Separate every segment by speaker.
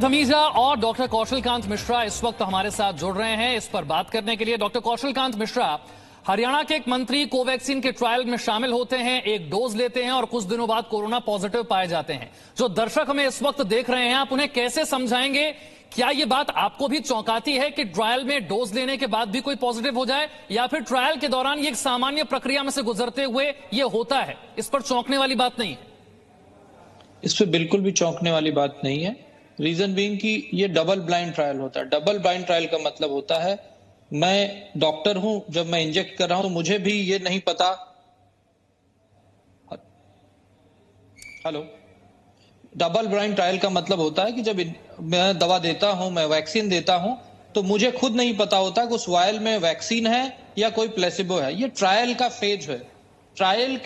Speaker 1: धमीजा और डॉक्टर कौशलकांत मिश्रा इस वक्त हमारे साथ जुड़ रहे हैं इस पर बात करने के लिए। डॉक्टर कौशलकांत मिश्रा, हरियाणा के एक मंत्री कोवैक्सीन के ट्रायल में शामिल होते हैं, एक डोज लेते हैं और कुछ दिनों बाद कोरोना पॉजिटिव पाए जाते हैं। जो दर्शक हमें इस वक्त देख रहे हैं, आप उन्हें कैसे समझाएंगे? क्या ये बात आपको भी चौंकाती है कि ट्रायल में डोज लेने के बाद भी कोई पॉजिटिव हो जाए, या फिर ट्रायल के दौरान ये एक सामान्य प्रक्रिया में से गुजरते हुए ये होता है? इस पर चौंकने वाली बात नहीं है?
Speaker 2: इस पर बिल्कुल भी चौंकने वाली बात नहीं है। रीजन बीइंग कि ये डबल ब्लाइंड ट्रायल होता है। डबल ब्लाइंड ट्रायल का मतलब होता है, मैं डॉक्टर हूं, जब मैं इंजेक्ट कर रहा हूं तो मुझे भी ये नहीं पता। हेलो, डबल ब्लाइंड ट्रायल का मतलब होता है कि जब मैं दवा देता हूं, मैं वैक्सीन देता हूं, तो मुझे खुद नहीं पता होता कि उस वायल में वैक्सीन है या कोई प्लेसिबो है। ये ट्रायल का फेज है। ट्रायल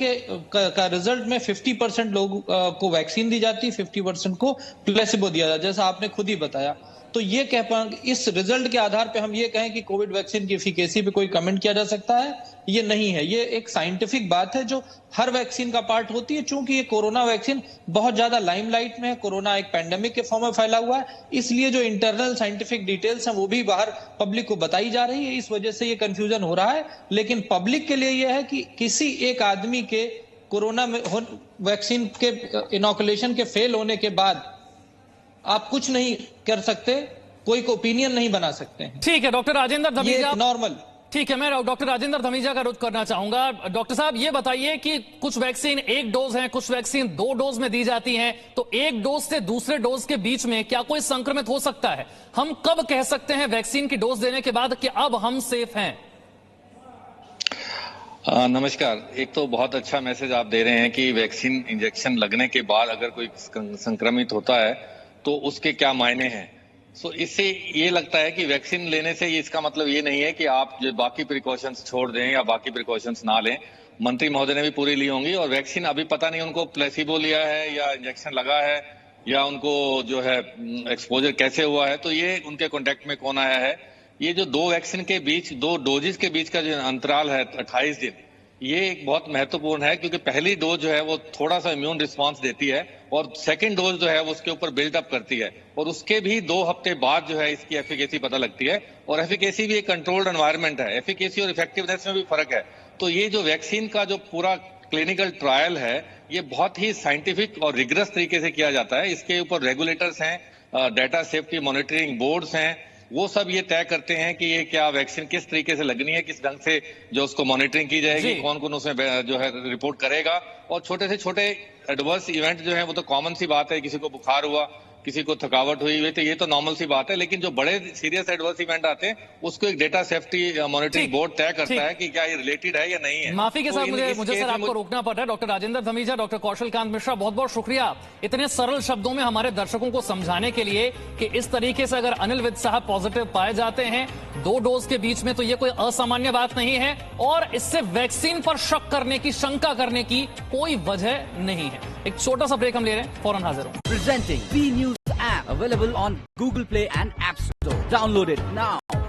Speaker 2: का रिजल्ट में 50% लोगों को वैक्सीन दी जाती है, 50% को प्लेसिबो दिया जाता है, जैसा आपने खुद ही बताया। तो ये कह पाएंगे इस रिजल्ट के आधार पे हम ये कहें कि कोविड वैक्सीन की एफिकेसी पे कोई कमेंट किया जा सकता है? ये नहीं है। ये एक साइंटिफिक बात है जो हर वैक्सीन का पार्ट होती है। चूंकि ये कोरोना वैक्सीन बहुत ज्यादा लाइमलाइट में है, कोरोना एक पैंडेमिक के फॉर्म में फैला हुआ है, इसलिए जो इंटरनल साइंटिफिक डिटेल्स हैं वो भी बाहर पब्लिक को बताई जा रही है। इस वजह से ये कंफ्यूजन हो रहा है। लेकिन पब्लिक के लिए यह है कि किसी एक आदमी के कोरोना वैक्सीन के इनॉकुलेशन के फेल होने के बाद आप कुछ नहीं कर सकते, कोई को ओपिनियन नहीं बना सकते हैं।
Speaker 1: ठीक है डॉक्टर राजेंद्र धमीजा,
Speaker 2: नॉर्मल।
Speaker 1: ठीक है, मैं डॉक्टर राजेंद्र धमीजा का रुख करना चाहूंगा। डॉक्टर साहब, ये बताइए कि कुछ वैक्सीन एक डोज है, कुछ वैक्सीन 2 डोज में दी जाती हैं, तो एक डोज से दूसरे डोज के बीच में क्या कोई संक्रमित हो सकता है? हम कब कह सकते हैं वैक्सीन की डोज देने के बाद कि अब हम सेफ हैं?
Speaker 3: नमस्कार। एक तो बहुत अच्छा मैसेज आप दे रहे हैं कि वैक्सीन इंजेक्शन लगने के बाद अगर कोई संक्रमित होता है तो उसके क्या मायने हैं। सो इससे ये लगता है कि वैक्सीन लेने से इसका मतलब ये नहीं है कि आप जो बाकी प्रिकॉशंस छोड़ दें या बाकी प्रिकॉशंस ना लें। मंत्री महोदय ने भी पूरी ली होंगी, और वैक्सीन अभी पता नहीं उनको प्लेसिबो लिया है या इंजेक्शन लगा है या उनको जो है एक्सपोजर कैसे हुआ है, तो ये उनके कॉन्टेक्ट में कौन आया है। ये जो 2 वैक्सीन के बीच, 2 डोजेस के बीच का जो अंतराल है 28 दिन, ये एक बहुत महत्वपूर्ण है, क्योंकि पहली डोज जो है वो थोड़ा सा इम्यून रिस्पांस देती है और सेकंड डोज जो है वो उसके ऊपर बिल्डअप करती है, और उसके भी 2 हफ्ते बाद जो है इसकी एफिकेसी पता लगती है। और एफिकेसी भी एक कंट्रोल्ड एनवायरनमेंट है। एफिकेसी और इफेक्टिवनेस में भी फर्क है। तो ये जो वैक्सीन का जो पूरा क्लिनिकल ट्रायल है, ये बहुत ही साइंटिफिक और रिगरस तरीके से किया जाता है। इसके ऊपर रेगुलेटर्स हैं, डाटा सेफ्टी मॉनिटरिंग बोर्ड्स हैं, वो सब ये तय करते हैं कि ये क्या वैक्सीन किस तरीके से लगनी है, किस ढंग से जो उसको मॉनिटरिंग की जाएगी, कौन कौन उसमें जो है रिपोर्ट करेगा। और छोटे से छोटे एडवर्स इवेंट जो है वो तो कॉमन सी बात है, किसी को बुखार हुआ, किसी को थकावट हुई, तो ये तो नॉर्मल सी बात है। लेकिन जो बड़े सीरियस एडवर्स इवेंट आते हैं उसको एक डेटा सेफ्टी मॉनिटरिंग बोर्ड तय करता है कि क्या ये रिलेटेड है या नहीं है।
Speaker 1: माफी के साथ मुझे सर आपको रोकना पड़ रहा है। डॉक्टर राजेंद्र धमीजा, डॉक्टर कौशलकांत मिश्रा, बहुत बहुत शुक्रिया इतने सरल शब्दों में हमारे दर्शकों को समझाने के लिए कि इस तरीके से अगर अनिल विज साहब पॉजिटिव पाए जाते हैं 2 डोज के बीच में, तो ये कोई असामान्य बात नहीं है और इससे वैक्सीन पर शक करने की, शंका करने की कोई वजह नहीं है। एक छोटा सा ब्रेक हम ले रहे हैं, फौरन हाजिर हूं।
Speaker 4: Presenting B News app available on Google Play and App Store. Download it now.